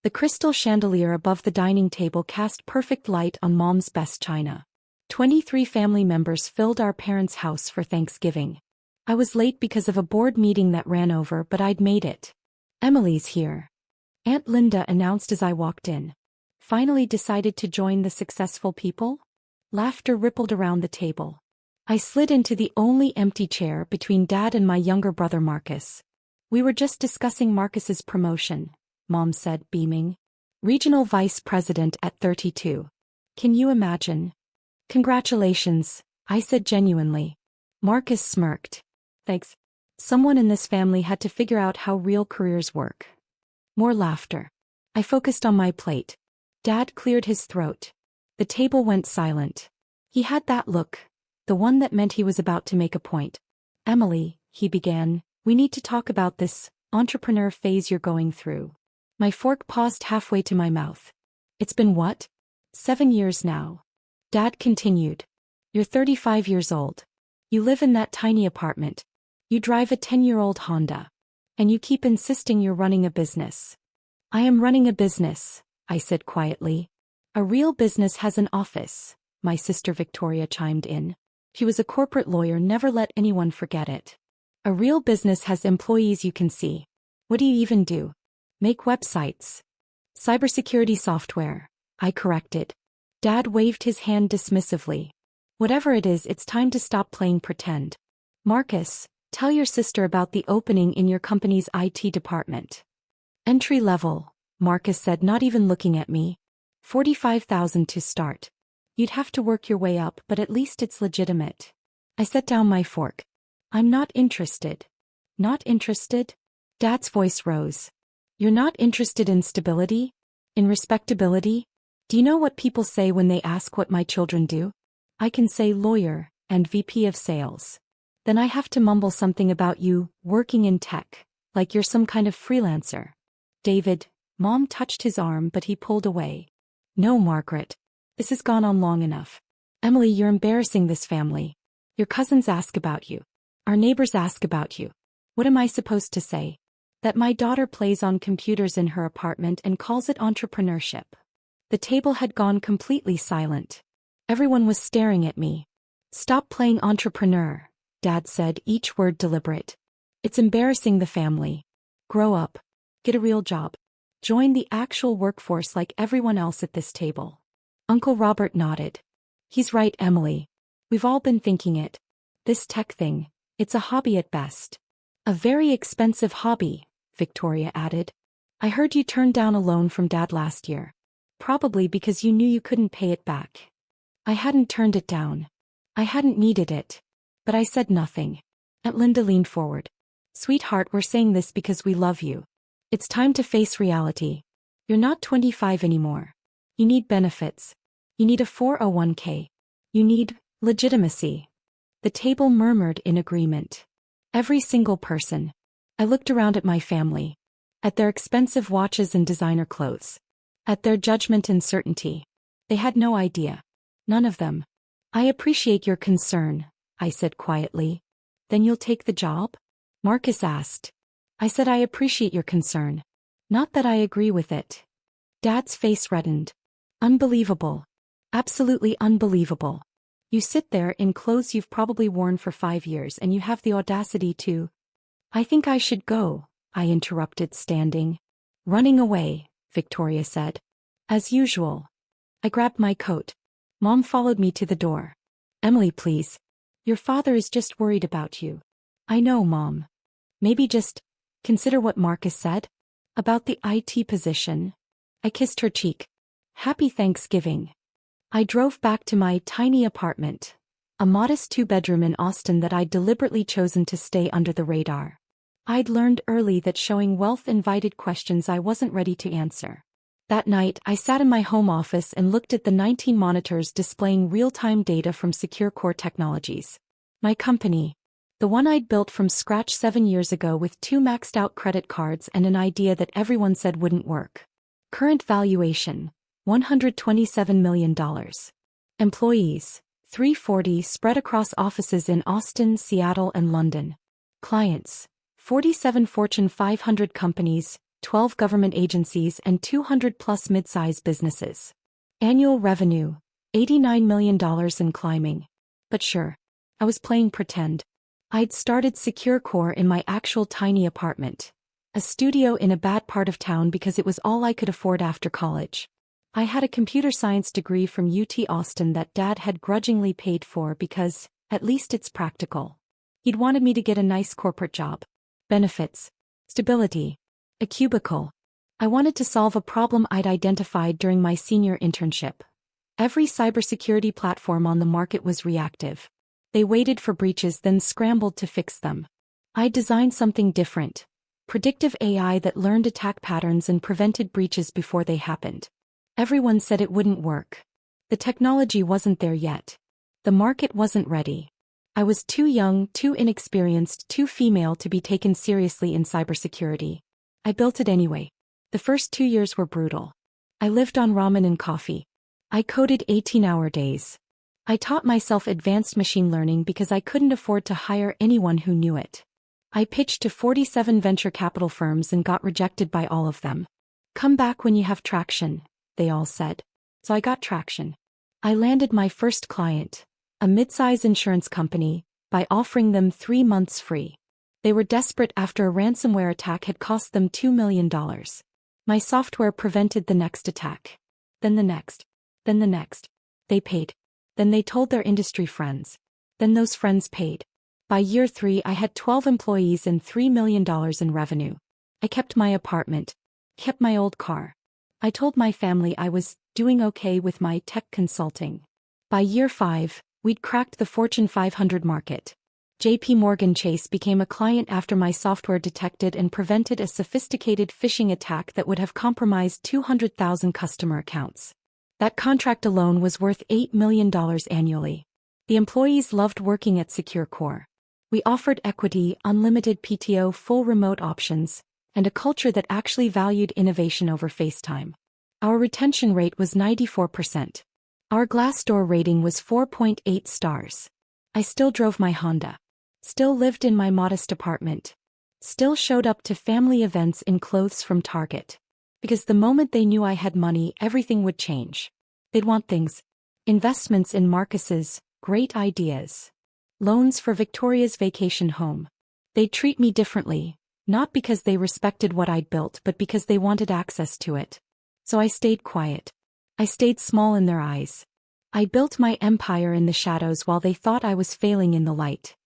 The crystal chandelier above the dining table cast perfect light on Mom's best china. 23 family members filled our parents' house for Thanksgiving. I was late because of a board meeting that ran over, but I'd made it. Emily's here, Aunt Linda announced as I walked in. Finally decided to join the successful people? Laughter rippled around the table. I slid into the only empty chair between Dad and my younger brother Marcus. We were just discussing Marcus's promotion, Mom said, beaming. Regional Vice President at 32. Can you imagine? Congratulations, I said genuinely. Marcus smirked. Thanks. Someone in this family had to figure out how real careers work. More laughter. I focused on my plate. Dad cleared his throat. The table went silent. He had that look, the one that meant he was about to make a point. Emily, he began, we need to talk about this entrepreneur phase you're going through. My fork paused halfway to my mouth. It's been what? 7 years now. Dad continued. You're 35 years old. You live in that tiny apartment. You drive a 10-year-old Honda. And you keep insisting you're running a business. I am running a business, I said quietly. A real business has an office, my sister Victoria chimed in. She was a corporate lawyer, never let anyone forget it. A real business has employees you can see. What do you even do? Make websites. Cybersecurity software, I corrected. Dad waved his hand dismissively. Whatever it is, it's time to stop playing pretend. Marcus, tell your sister about the opening in your company's IT department. Entry level, Marcus said, not even looking at me. 45,000 to start. You'd have to work your way up, but at least it's legitimate. I set down my fork. I'm not interested. Not interested? Dad's voice rose. You're not interested in stability? In respectability? Do you know what people say when they ask what my children do? I can say lawyer and VP of sales. Then I have to mumble something about you working in tech, like you're some kind of freelancer. David, Mom touched his arm, but he pulled away. No, Margaret. This has gone on long enough. Emily, you're embarrassing this family. Your cousins ask about you. Our neighbors ask about you. What am I supposed to say? That my daughter plays on computers in her apartment and calls it entrepreneurship. The table had gone completely silent. Everyone was staring at me. Stop playing entrepreneur, Dad said, each word deliberate. It's embarrassing the family. Grow up. Get a real job. Join the actual workforce like everyone else at this table. Uncle Robert nodded. He's right, Emily. We've all been thinking it. This tech thing, it's a hobby at best. A very expensive hobby, Victoria added. I heard you turned down a loan from Dad last year. Probably because you knew you couldn't pay it back. I hadn't turned it down. I hadn't needed it. But I said nothing. Aunt Linda leaned forward. Sweetheart, we're saying this because we love you. It's time to face reality. You're not 25 anymore. You need benefits. You need a 401k. You need legitimacy. The table murmured in agreement. Every single person. I looked around at my family. At their expensive watches and designer clothes. At their judgment and certainty. They had no idea. None of them. I appreciate your concern, I said quietly. Then you'll take the job? Marcus asked. I said I appreciate your concern. Not that I agree with it. Dad's face reddened. Unbelievable. Absolutely unbelievable. You sit there in clothes you've probably worn for 5 years and you have the audacity to... I think I should go, I interrupted, standing. Running away, Victoria said. As usual. I grabbed my coat. Mom followed me to the door. Emily, please. Your father is just worried about you. I know, Mom. Maybe just consider what Marcus said about the IT position. I kissed her cheek. Happy Thanksgiving. I drove back to my tiny apartment, a modest 2-bedroom in Austin that I'd deliberately chosen to stay under the radar. I'd learned early that showing wealth invited questions I wasn't ready to answer. That night, I sat in my home office and looked at the 19 monitors displaying real-time data from Secure Core Technologies. My company. The one I'd built from scratch 7 years ago with 2 maxed-out credit cards and an idea that everyone said wouldn't work. Current valuation, $127 million. Employees, 340 spread across offices in Austin, Seattle, and London. Clients, 47 Fortune 500 companies, 12 government agencies and 200-plus mid-size businesses. Annual revenue, $89 million and climbing. But sure, I was playing pretend. I'd started SecureCore in my actual tiny apartment. A studio in a bad part of town because it was all I could afford after college. I had a computer science degree from UT Austin that Dad had grudgingly paid for because, at least it's practical. He'd wanted me to get a nice corporate job. Benefits. Stability. A cubicle. I wanted to solve a problem I'd identified during my senior internship. Every cybersecurity platform on the market was reactive. They waited for breaches then scrambled to fix them. I designed something different. Predictive AI that learned attack patterns and prevented breaches before they happened. Everyone said it wouldn't work. The technology wasn't there yet. The market wasn't ready. I was too young, too inexperienced, too female to be taken seriously in cybersecurity. I built it anyway. The first 2 years were brutal. I lived on ramen and coffee. I coded 18-hour days. I taught myself advanced machine learning because I couldn't afford to hire anyone who knew it. I pitched to 47 venture capital firms and got rejected by all of them. Come back when you have traction, they all said. So I got traction. I landed my first client, a mid-size insurance company, by offering them 3 months free. They were desperate after a ransomware attack had cost them $2 million. My software prevented the next attack. Then the next. Then the next. They paid. Then they told their industry friends. Then those friends paid. By year 3 I had 12 employees and $3 million in revenue. I kept my apartment. Kept my old car. I told my family I was doing okay with my tech consulting. By year 5, we'd cracked the Fortune 500 market. JP Morgan Chase became a client after my software detected and prevented a sophisticated phishing attack that would have compromised 200,000 customer accounts. That contract alone was worth $8 million annually. The employees loved working at SecureCore. We offered equity, unlimited PTO, full remote options, and a culture that actually valued innovation over FaceTime. Our retention rate was 94%. Our Glassdoor rating was 4.8 stars. I still drove my Honda. Still lived in my modest apartment. Still showed up to family events in clothes from Target. Because the moment they knew I had money, everything would change. They'd want things. Investments in Marcus's great ideas. Loans for Victoria's vacation home. They'd treat me differently, not because they respected what I'd built but because they wanted access to it. So I stayed quiet. I stayed small in their eyes. I built my empire in the shadows while they thought I was failing in the light.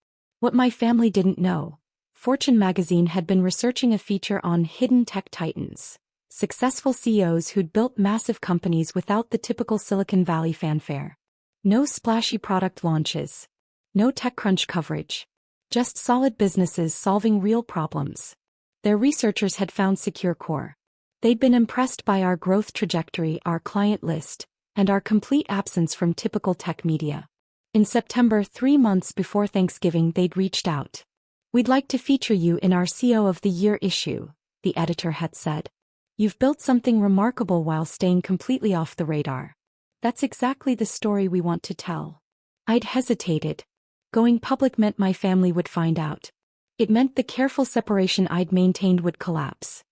What my family didn't know, Fortune magazine had been researching a feature on hidden tech titans, successful CEOs who'd built massive companies without the typical Silicon Valley fanfare. No splashy product launches. No TechCrunch coverage. Just solid businesses solving real problems. Their researchers had found SecureCore. They'd been impressed by our growth trajectory, our client list, and our complete absence from typical tech media. In September, 3 months before Thanksgiving, they'd reached out. "We'd like to feature you in our CEO of the Year issue," the editor had said. "You've built something remarkable while staying completely off the radar. That's exactly the story we want to tell." I'd hesitated. Going public meant my family would find out. It meant the careful separation I'd maintained would collapse.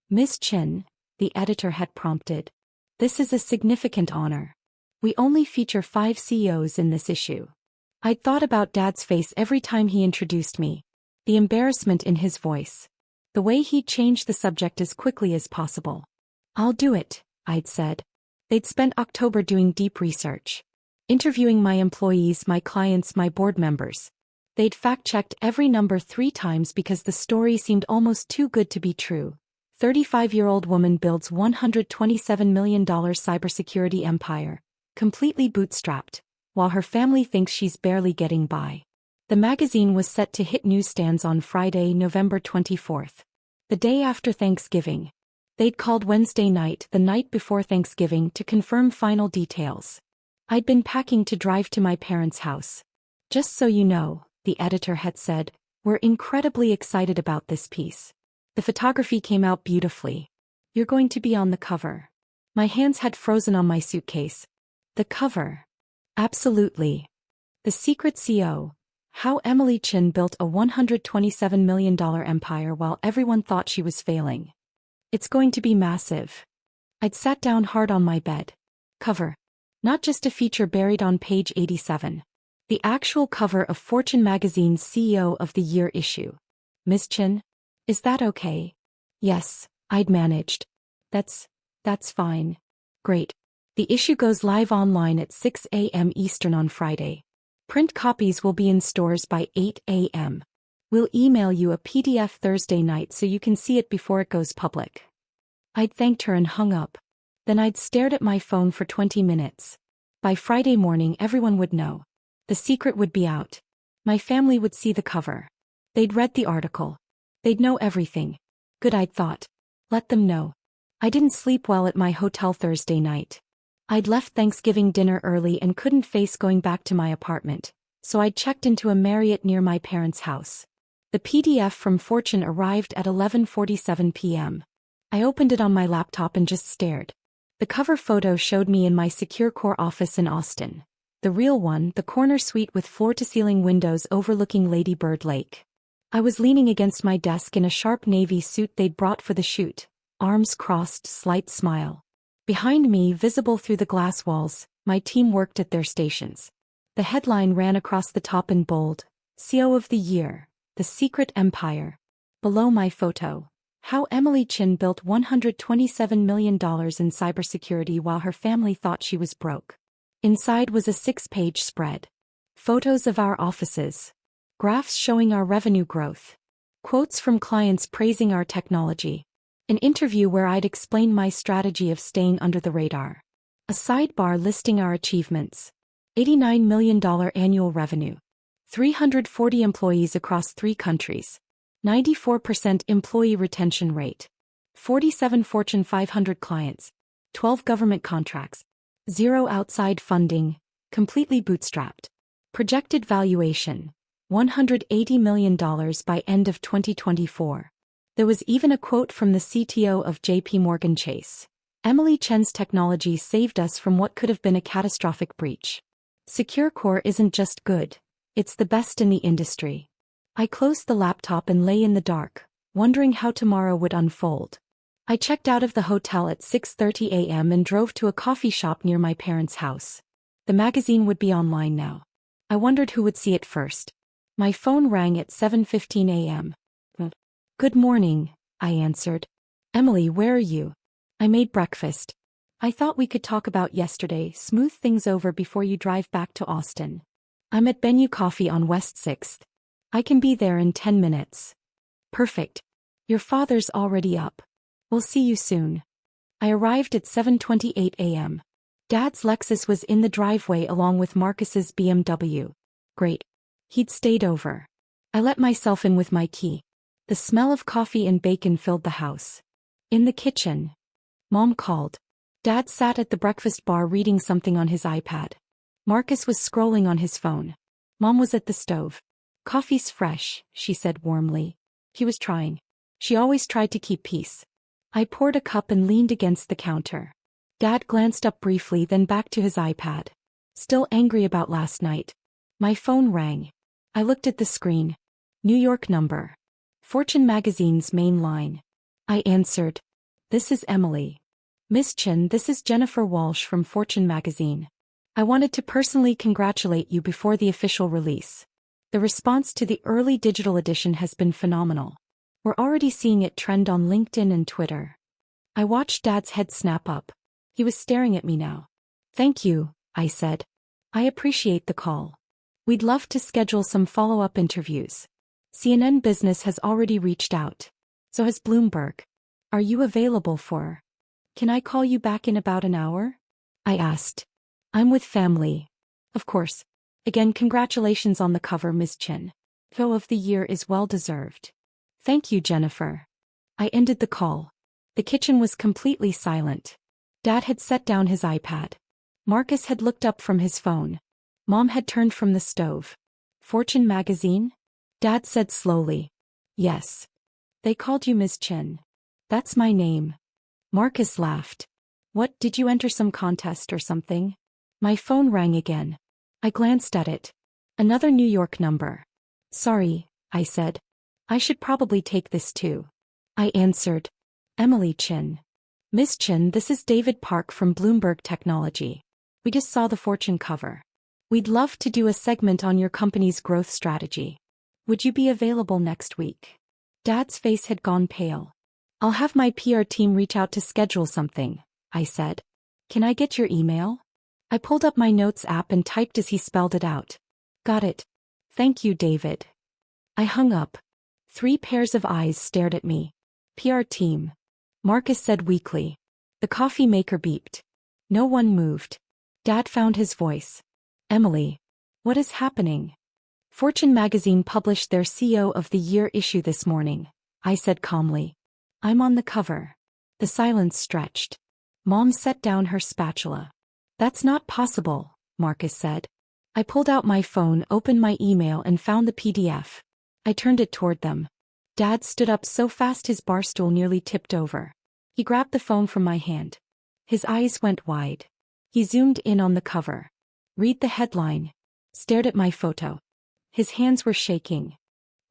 "Miss Chin," the editor had prompted. "This is a significant honor. We only feature 5 CEOs in this issue." I'd thought about Dad's face every time he introduced me. The embarrassment in his voice. The way he'd changed the subject as quickly as possible. "I'll do it," I'd said. They'd spent October doing deep research. Interviewing my employees, my clients, my board members. They'd fact-checked every number 3 times because the story seemed almost too good to be true. 35-year-old woman builds $127 million cybersecurity empire, completely bootstrapped, while her family thinks she's barely getting by. The magazine was set to hit newsstands on Friday, November 24th. The day after Thanksgiving. They'd called Wednesday night, the night before Thanksgiving, to confirm final details. I'd been packing to drive to my parents' house. "Just so you know," the editor had said, "we're incredibly excited about this piece. The photography came out beautifully. You're going to be on the cover." My hands had frozen on my suitcase. The cover. Absolutely. The Secret CEO. How Emily Chin built a $127 million empire while everyone thought she was failing. It's going to be massive. I'd sat down hard on my bed. Cover. Not just a feature buried on page 87. The actual cover of Fortune magazine's CEO of the Year issue. Ms. Chin? Is that okay? Yes, I'd managed. That's fine. Great. The issue goes live online at 6 a.m. Eastern on Friday. Print copies will be in stores by 8 a.m. We'll email you a PDF Thursday night so you can see it before it goes public. I'd thanked her and hung up. Then I'd stared at my phone for 20 minutes. By Friday morning everyone would know. The secret would be out. My family would see the cover. They'd read the article. They'd know everything. Good, I'd thought. Let them know. I didn't sleep well at my hotel Thursday night. I'd left Thanksgiving dinner early and couldn't face going back to my apartment, so I'd checked into a Marriott near my parents' house. The PDF from Fortune arrived at 11:47 p.m. I opened it on my laptop and just stared. The cover photo showed me in my Secure Core office in Austin. The real one, the corner suite with floor-to-ceiling windows overlooking Lady Bird Lake. I was leaning against my desk in a sharp navy suit they'd brought for the shoot, arms crossed, slight smile. Behind me, visible through the glass walls, my team worked at their stations. The headline ran across the top in bold, CEO of the Year, The Secret Empire. Below my photo. How Emily Chin built $127 million in cybersecurity while her family thought she was broke. Inside was a 6-page spread. Photos of our offices. Graphs showing our revenue growth. Quotes from clients praising our technology. An interview where I'd explain my strategy of staying under the radar. A sidebar listing our achievements. $89 million annual revenue. 340 employees across 3 countries. 94% employee retention rate. 47 Fortune 500 clients. 12 government contracts. 0 outside funding. Completely bootstrapped. Projected valuation. $180 million by end of 2024. There was even a quote from the CTO of JP Morgan Chase. Emily Chen's technology saved us from what could have been a catastrophic breach. Secure Core isn't just good. It's the best in the industry. I closed the laptop and lay in the dark, wondering how tomorrow would unfold. I checked out of the hotel at 6:30 a.m. and drove to a coffee shop near my parents' house. The magazine would be online now. I wondered who would see it first. My phone rang at 7:15 a.m. Good morning, I answered. Emily, where are you? I made breakfast. I thought we could talk about yesterday, smooth things over before you drive back to Austin. I'm at Bennu Coffee on West 6th. I can be there in 10 minutes. Perfect. Your father's already up. We'll see you soon. I arrived at 7:28 a.m. Dad's Lexus was in the driveway along with Marcus's BMW. Great. He'd stayed over. I let myself in with my key. The smell of coffee and bacon filled the house. In the kitchen. Mom called. Dad sat at the breakfast bar reading something on his iPad. Marcus was scrolling on his phone. Mom was at the stove. Coffee's fresh, she said warmly. He was trying. She always tried to keep peace. I poured a cup and leaned against the counter. Dad glanced up briefly, then back to his iPad. Still angry about last night. My phone rang. I looked at the screen. New York number. Fortune magazine's main line. I answered. This is Emily. Miss Chin, this is Jennifer Walsh from Fortune magazine. I wanted to personally congratulate you before the official release. The response to the early digital edition has been phenomenal. We're already seeing it trend on LinkedIn and Twitter. I watched Dad's head snap up. He was staring at me now. Thank you, I said. I appreciate the call. We'd love to schedule some follow-up interviews. CNN Business has already reached out. So has Bloomberg. Are you available for? Can I call you back in about an hour? I asked. I'm with family. Of course. Again, congratulations on the cover, Ms. Chin. CEO of the Year is well deserved. Thank you, Jennifer. I ended the call. The kitchen was completely silent. Dad had set down his iPad. Marcus had looked up from his phone. Mom had turned from the stove. Fortune magazine? Dad said slowly. Yes. They called you Ms. Chin. That's my name. Marcus laughed. What, did you enter some contest or something? My phone rang again. I glanced at it. Another New York number. Sorry, I said. I should probably take this too. I answered. Emily Chin. Miss Chin, this is David Park from Bloomberg Technology. We just saw the Fortune cover. We'd love to do a segment on your company's growth strategy. Would you be available next week? Dad's face had gone pale. I'll have my PR team reach out to schedule something, I said. Can I get your email? I pulled up my notes app and typed as he spelled it out. Got it. Thank you, David. I hung up. 3 pairs of eyes stared at me. PR team. Marcus said weakly. The coffee maker beeped. No one moved. Dad found his voice. Emily. What is happening? Fortune magazine published their CEO of the Year issue this morning, I said calmly. I'm on the cover. The silence stretched. Mom set down her spatula. That's not possible, Marcus said. I pulled out my phone, opened my email and found the PDF. I turned it toward them. Dad stood up so fast his bar stool nearly tipped over. He grabbed the phone from my hand. His eyes went wide. He zoomed in on the cover. Read the headline. Stared at my photo. His hands were shaking.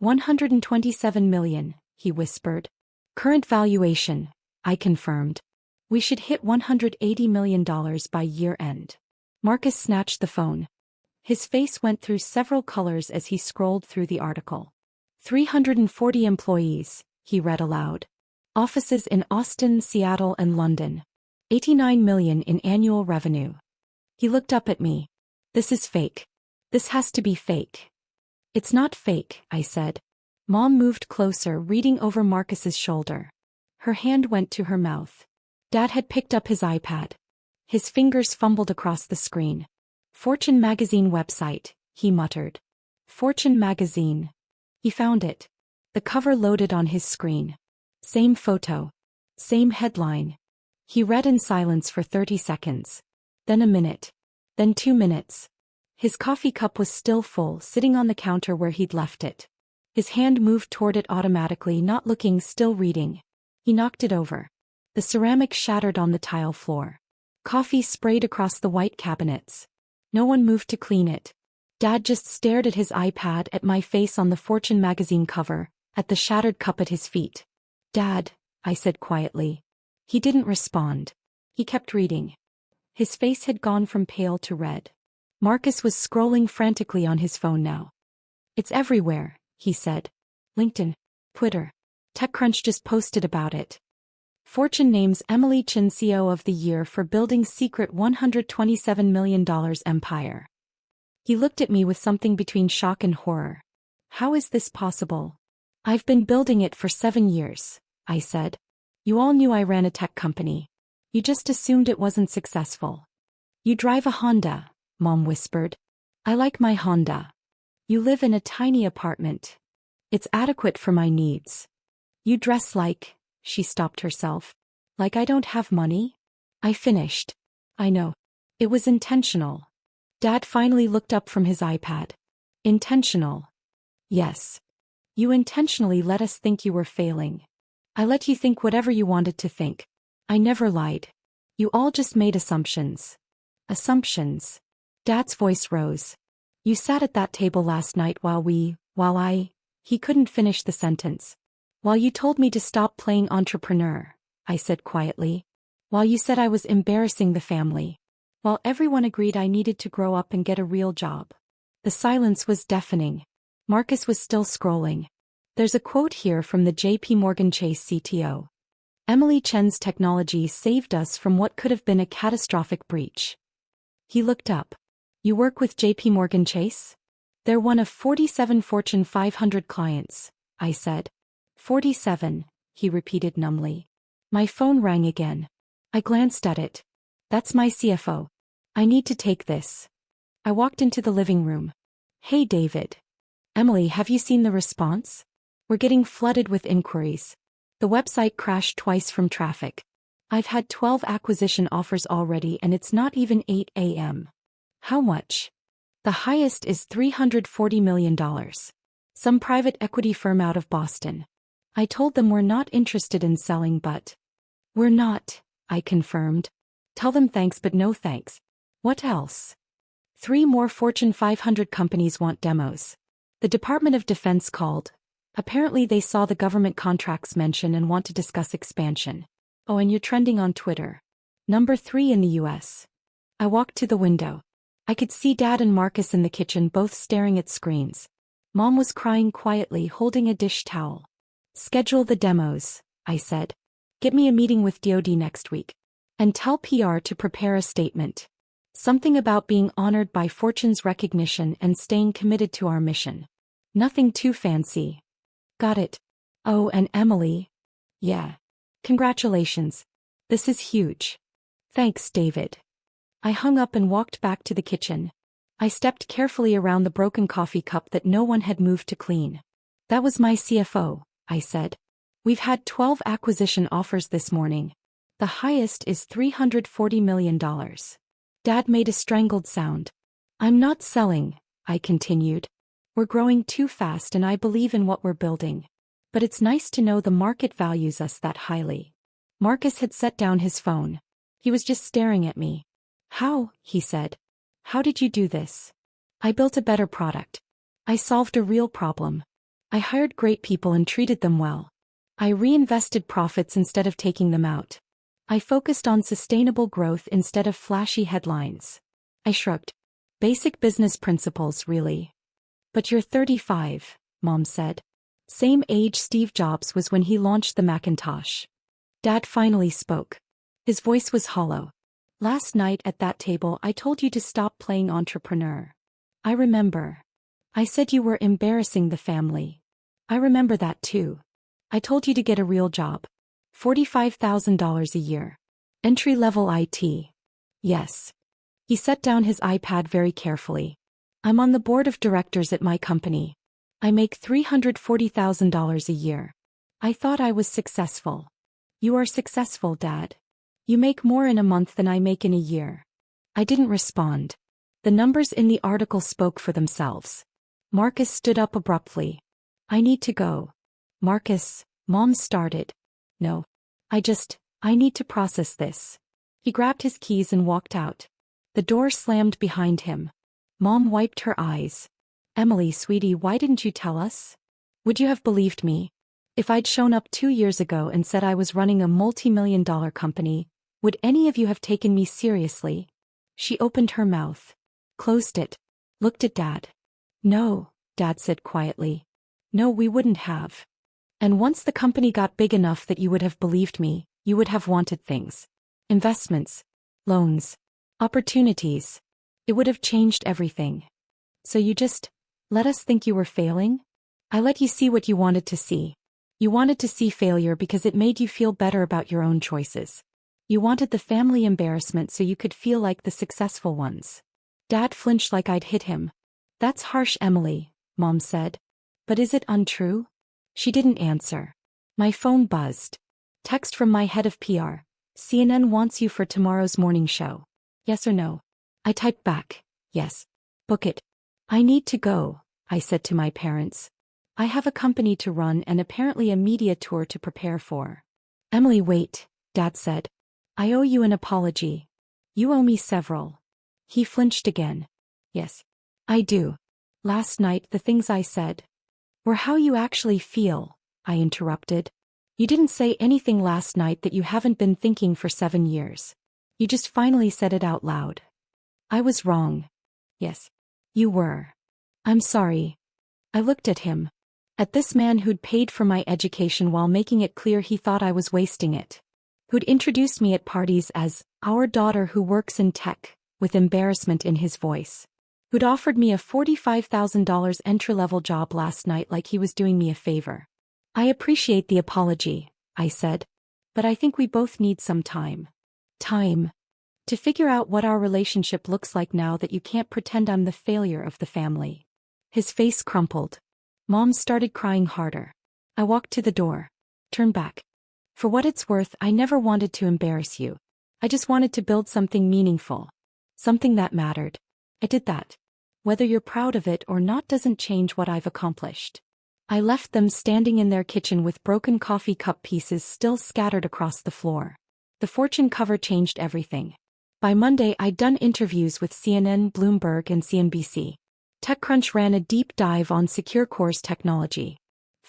127 million, he whispered. Current valuation, I confirmed. We should hit $180 million by year end. Marcus snatched the phone. His face went through several colors as he scrolled through the article. 340 employees, he read aloud. Offices in Austin, Seattle, and London. 89 million in annual revenue. He looked up at me. This is fake. This has to be fake. It's not fake, I said. Mom moved closer, reading over Marcus's shoulder. Her hand went to her mouth. Dad had picked up his iPad. His fingers fumbled across the screen. Fortune magazine website, he muttered. Fortune magazine. He found it. The cover loaded on his screen. Same photo. Same headline. He read in silence for 30 seconds. Then a minute. Then 2 minutes. His coffee cup was still full, sitting on the counter where he'd left it. His hand moved toward it automatically, not looking, still reading. He knocked it over. The ceramic shattered on the tile floor. Coffee sprayed across the white cabinets. No one moved to clean it. Dad just stared at his iPad, at my face on the Fortune magazine cover, at the shattered cup at his feet. Dad, I said quietly. He didn't respond. He kept reading. His face had gone from pale to red. Marcus was scrolling frantically on his phone now. It's everywhere, he said. LinkedIn, Twitter. TechCrunch just posted about it. Fortune names Emily Chin CEO of the Year for building secret $127 million empire. He looked at me with something between shock and horror. How is this possible? I've been building it for 7 years, I said. You all knew I ran a tech company. You just assumed it wasn't successful. You drive a Honda, Mom whispered. I like my Honda. You live in a tiny apartment. It's adequate for my needs. You dress like, she stopped herself. Like I don't have money? I finished. I know. It was intentional. Dad finally looked up from his iPad. Intentional. Yes. You intentionally let us think you were failing. I let you think whatever you wanted to think. I never lied. You all just made assumptions. Assumptions. Dad's voice rose. You sat at that table last night while he couldn't finish the sentence. While you told me to stop playing entrepreneur, I said quietly. While you said I was embarrassing the family. While everyone agreed I needed to grow up and get a real job. The silence was deafening. Marcus was still scrolling. There's a quote here from the J.P. Morgan Chase CTO. Emily Chen's technology saved us from what could have been a catastrophic breach. He looked up. You work with J.P. Morgan Chase? They're one of 47 Fortune 500 clients, I said. 47, he repeated numbly. My phone rang again. I glanced at it. That's my CFO. I need to take this. I walked into the living room. Hey David. Emily, have you seen the response? We're getting flooded with inquiries. The website crashed twice from traffic. I've had 12 acquisition offers already and it's not even 8 a.m. How much? The highest is $340 million. Some private equity firm out of Boston. I told them we're not interested in selling, but we're not, I confirmed. Tell them thanks but no thanks. What else? 3 more Fortune 500 companies want demos. The Department of Defense called. Apparently they saw the government contracts mention and want to discuss expansion. Oh, and you're trending on Twitter. Number 3 in the US. I walked to the window. I could see Dad and Marcus in the kitchen both staring at screens. Mom was crying quietly, holding a dish towel. Schedule the demos, I said. Get me a meeting with DoD next week. And tell PR to prepare a statement. Something about being honored by Fortune's recognition and staying committed to our mission. Nothing too fancy. Got it. Oh, and Emily. Yeah. Congratulations. This is huge. Thanks, David. I hung up and walked back to the kitchen. I stepped carefully around the broken coffee cup that no one had moved to clean. That was my CFO, I said. We've had 12 acquisition offers this morning. The highest is $340 million. Dad made a strangled sound. I'm not selling, I continued. We're growing too fast and I believe in what we're building. But it's nice to know the market values us that highly. Marcus had set down his phone. He was just staring at me. How, he said. How did you do this? I built a better product. I solved a real problem. I hired great people and treated them well. I reinvested profits instead of taking them out. I focused on sustainable growth instead of flashy headlines. I shrugged. Basic business principles, really. But you're 35, Mom said. Same age Steve Jobs was when he launched the Macintosh. Dad finally spoke. His voice was hollow. Last night at that table I told you to stop playing entrepreneur. I remember. I said you were embarrassing the family. I remember that too. I told you to get a real job. $45,000 a year. Entry-level IT. Yes. He set down his iPad very carefully. I'm on the board of directors at my company. I make $340,000 a year. I thought I was successful. You are successful, Dad. You make more in a month than I make in a year. I didn't respond. The numbers in the article spoke for themselves. Marcus stood up abruptly. I need to go. Marcus, Mom started. No. I need to process this. He grabbed his keys and walked out. The door slammed behind him. Mom wiped her eyes. Emily, sweetie, why didn't you tell us? Would you have believed me? If I'd shown up 2 years ago and said I was running a multi-million-dollar company, would any of you have taken me seriously? She opened her mouth, closed it, looked at Dad. No, Dad said quietly. No, we wouldn't have. And once the company got big enough that you would have believed me, you would have wanted things. Investments, loans, opportunities. It would have changed everything. So you just let us think you were failing? I let you see what you wanted to see. You wanted to see failure because it made you feel better about your own choices. You wanted the family embarrassment so you could feel like the successful ones. Dad flinched like I'd hit him. That's harsh, Emily, Mom said. But is it untrue? She didn't answer. My phone buzzed. Text from my head of PR. CNN wants you for tomorrow's morning show. Yes or no? I typed back. Yes. Book it. I need to go, I said to my parents. I have a company to run and apparently a media tour to prepare for. Emily, wait, Dad said. I owe you an apology. You owe me several. He flinched again. Yes. I do. Last night the things I said were how you actually feel, I interrupted. You didn't say anything last night that you haven't been thinking for 7 years. You just finally said it out loud. I was wrong. Yes. You were. I'm sorry. I looked at him. At this man who'd paid for my education while making it clear he thought I was wasting it. Who'd introduced me at parties as our daughter who works in tech, with embarrassment in his voice. Who'd offered me a $45,000 entry-level job last night like he was doing me a favor. I appreciate the apology, I said. But I think we both need some time. Time. To figure out what our relationship looks like now that you can't pretend I'm the failure of the family. His face crumpled. Mom started crying harder. I walked to the door. Turned back. For what it's worth, I never wanted to embarrass you. I just wanted to build something meaningful. Something that mattered. I did that. Whether you're proud of it or not doesn't change what I've accomplished. I left them standing in their kitchen with broken coffee cup pieces still scattered across the floor. The Fortune cover changed everything. By Monday I'd done interviews with CNN, Bloomberg and CNBC. TechCrunch ran a deep dive on Secure Core's technology.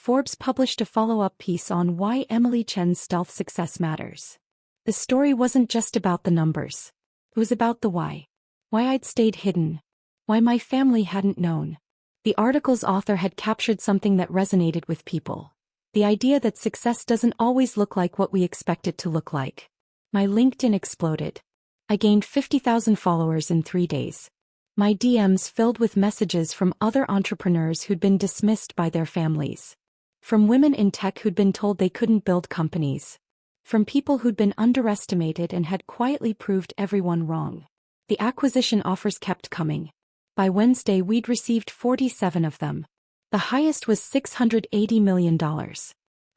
Forbes published a follow-up piece on why Emily Chen's stealth success matters. The story wasn't just about the numbers. It was about the why. Why I'd stayed hidden. Why my family hadn't known. The article's author had captured something that resonated with people. The idea that success doesn't always look like what we expect it to look like. My LinkedIn exploded. I gained 50,000 followers in 3 days. My DMs filled with messages from other entrepreneurs who'd been dismissed by their families. From women in tech who'd been told they couldn't build companies. From people who'd been underestimated and had quietly proved everyone wrong. The acquisition offers kept coming. By Wednesday we'd received 47 of them. The highest was $680 million.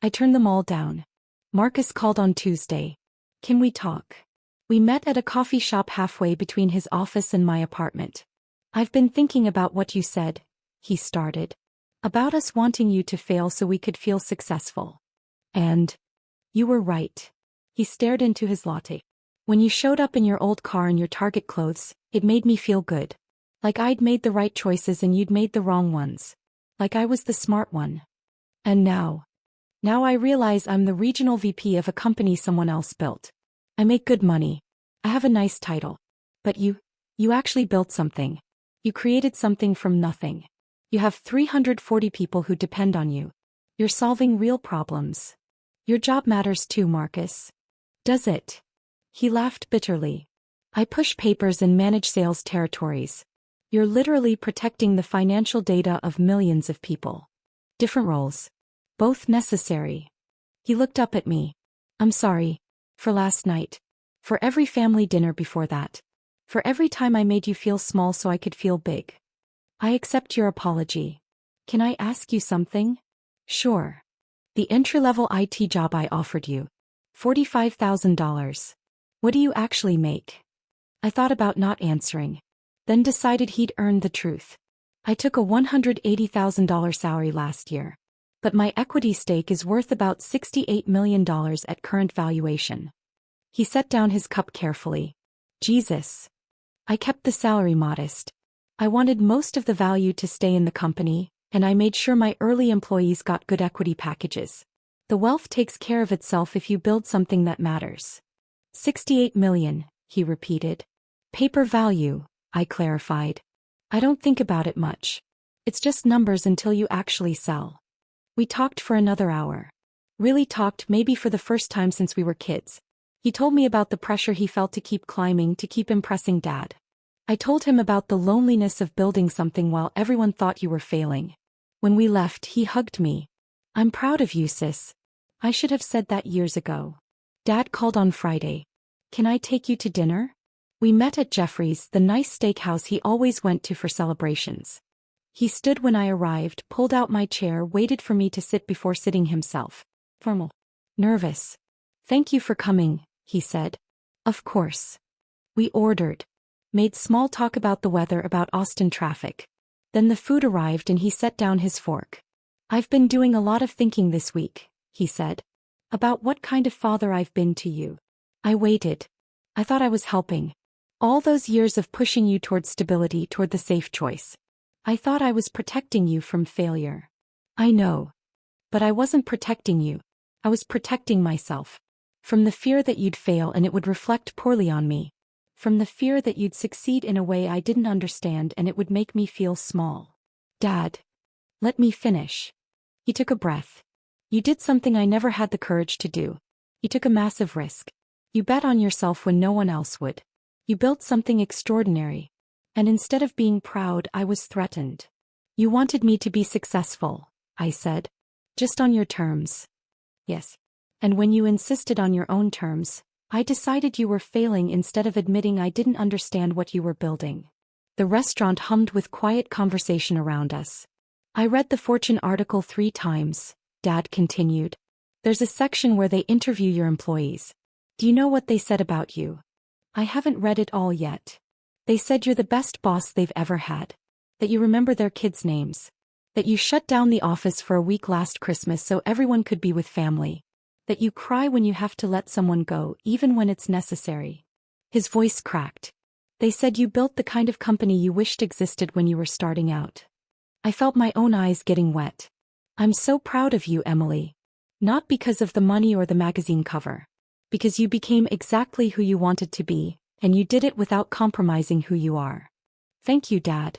I turned them all down. Marcus called on Tuesday. Can we talk? We met at a coffee shop halfway between his office and my apartment. I've been thinking about what you said, he started. About us wanting you to fail so we could feel successful. And you were right. He stared into his latte. When you showed up in your old car in your Target clothes, it made me feel good. Like I'd made the right choices and you'd made the wrong ones. Like I was the smart one. And now I realize I'm the regional VP of a company someone else built. I make good money. I have a nice title. But you actually built something. You created something from nothing. You have 340 people who depend on you. You're solving real problems. Your job matters too, Marcus. Does it? He laughed bitterly. I push papers and manage sales territories. You're literally protecting the financial data of millions of people. Different roles. Both necessary. He looked up at me. I'm sorry. For last night. For every family dinner before that. For every time I made you feel small so I could feel big. I accept your apology. Can I ask you something? Sure. The entry-level IT job I offered you. $45,000. What do you actually make? I thought about not answering. Then decided he'd earned the truth. I took a $180,000 salary last year. But my equity stake is worth about $68 million at current valuation. He set down his cup carefully. Jesus. I kept the salary modest. I wanted most of the value to stay in the company, and I made sure my early employees got good equity packages. The wealth takes care of itself if you build something that matters. 68 million, he repeated. Paper value, I clarified. I don't think about it much. It's just numbers until you actually sell. We talked for another hour. Really talked maybe for the first time since we were kids. He told me about the pressure he felt to keep climbing, to keep impressing Dad. I told him about the loneliness of building something while everyone thought you were failing. When we left, he hugged me. I'm proud of you, sis. I should have said that years ago. Dad called on Friday. Can I take you to dinner? We met at Jeffrey's, the nice steakhouse he always went to for celebrations. He stood when I arrived, pulled out my chair, waited for me to sit before sitting himself. Formal. Nervous. Thank you for coming, he said. Of course. We ordered. Made small talk about the weather, about Austin traffic. Then the food arrived and he set down his fork. I've been doing a lot of thinking this week, he said. About what kind of father I've been to you. I waited. I thought I was helping. All those years of pushing you toward stability, toward the safe choice. I thought I was protecting you from failure. I know. But I wasn't protecting you. I was protecting myself. From the fear that you'd fail and it would reflect poorly on me. From the fear that you'd succeed in a way I didn't understand and it would make me feel small. Dad. Let me finish. He took a breath. You did something I never had the courage to do. You took a massive risk. You bet on yourself when no one else would. You built something extraordinary. And instead of being proud, I was threatened. You wanted me to be successful, I said. Just on your terms. Yes. And when you insisted on your own terms, I decided you were failing instead of admitting I didn't understand what you were building. The restaurant hummed with quiet conversation around us. I read the Fortune article 3 times, Dad continued. There's a section where they interview your employees. Do you know what they said about you? I haven't read it all yet. They said you're the best boss they've ever had. That you remember their kids' names. That you shut down the office for a week last Christmas so everyone could be with family. That you cry when you have to let someone go, even when it's necessary. His voice cracked. They said you built the kind of company you wished existed when you were starting out. I felt my own eyes getting wet. I'm so proud of you, Emily. Not because of the money or the magazine cover. Because you became exactly who you wanted to be, and you did it without compromising who you are. Thank you, Dad.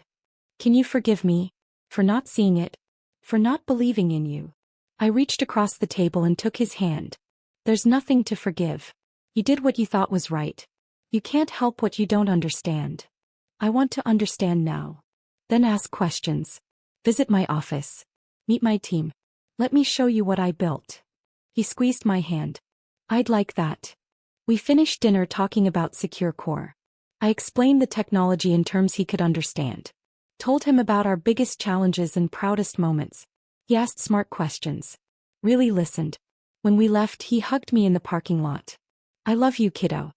Can you forgive me? For not seeing it? For not believing in you? I reached across the table and took his hand. There's nothing to forgive. You did what you thought was right. You can't help what you don't understand. I want to understand now. Then ask questions. Visit my office. Meet my team. Let me show you what I built. He squeezed my hand. I'd like that. We finished dinner talking about Secure Core. I explained the technology in terms he could understand. Told him about our biggest challenges and proudest moments. He asked smart questions. Really listened. When we left, he hugged me in the parking lot. I love you, kiddo.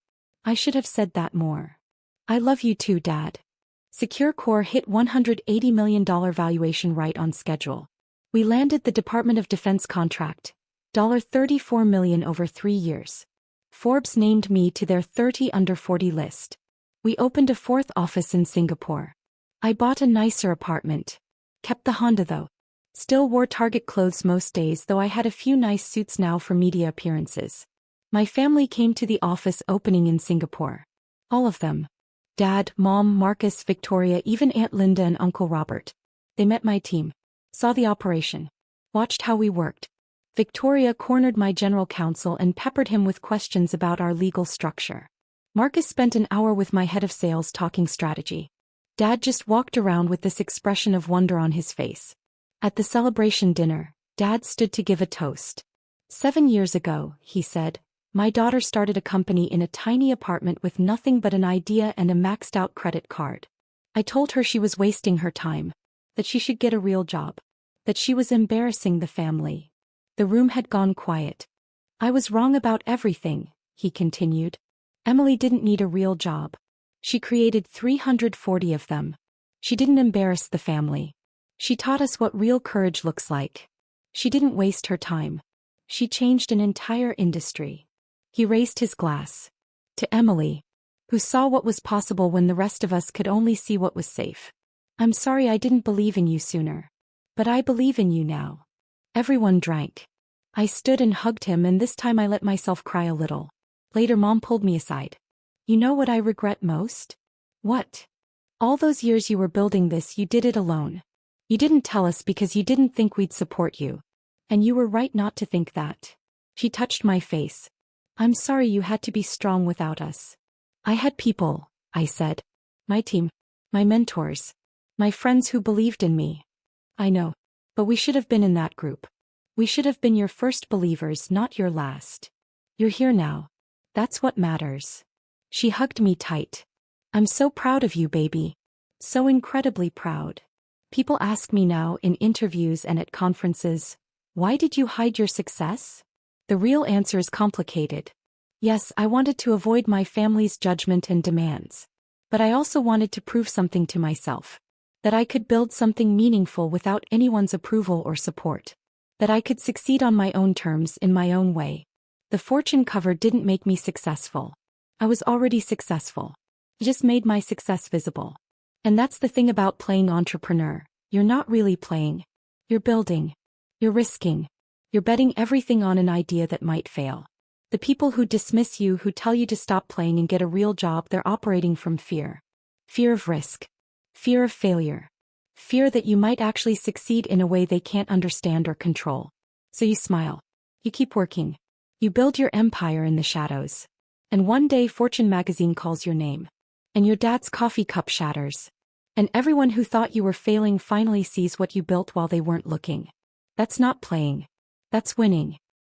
I should have said that more. I love you too, Dad. Secure Core hit $180 million valuation right on schedule. We landed the Department of Defense contract. $34 million over 3 years. Forbes named me to their 30 under 40 list. We opened a 4th office in Singapore. I bought a nicer apartment. Kept the Honda though. Still wore Target clothes most days, though I had a few nice suits now for media appearances. My family came to the office opening in Singapore. All of them. Dad, Mom, Marcus, Victoria, even Aunt Linda and Uncle Robert. They met my team. Saw the operation. Watched how we worked. Victoria cornered my general counsel and peppered him with questions about our legal structure. Marcus spent an hour with my head of sales talking strategy. Dad just walked around with this expression of wonder on his face. At the celebration dinner, Dad stood to give a toast. 7 years ago, he said, my daughter started a company in a tiny apartment with nothing but an idea and a maxed-out credit card. I told her she was wasting her time. That she should get a real job. That she was embarrassing the family. The room had gone quiet. I was wrong about everything, he continued. Emily didn't need a real job. She created 340 of them. She didn't embarrass the family. She taught us what real courage looks like. She didn't waste her time. She changed an entire industry. He raised his glass. To Emily, who saw what was possible when the rest of us could only see what was safe. I'm sorry I didn't believe in you sooner. But I believe in you now. Everyone drank. I stood and hugged him, and this time I let myself cry a little. Later Mom pulled me aside. You know what I regret most? What? All those years you were building this, you did it alone. You didn't tell us because you didn't think we'd support you. And you were right not to think that. She touched my face. I'm sorry you had to be strong without us. I had people, I said. My team. My mentors. My friends who believed in me. I know. But we should have been in that group. We should have been your first believers, not your last. You're here now. That's what matters. She hugged me tight. I'm so proud of you, baby. So incredibly proud. People ask me now in interviews and at conferences, why did you hide your success? The real answer is complicated. Yes, I wanted to avoid my family's judgment and demands. But I also wanted to prove something to myself. That I could build something meaningful without anyone's approval or support. That I could succeed on my own terms in my own way. The Fortune cover didn't make me successful. I was already successful. It just made my success visible. And that's the thing about playing entrepreneur. You're not really playing. You're building. You're risking. You're betting everything on an idea that might fail. The people who dismiss you, who tell you to stop playing and get a real job, they're operating from fear. Fear of risk. Fear of failure. Fear that you might actually succeed in a way they can't understand or control. So you smile. You keep working. You build your empire in the shadows. And one day Fortune magazine calls your name. And your dad's coffee cup shatters. And everyone who thought you were failing finally sees what you built while they weren't looking. That's not playing. That's winning.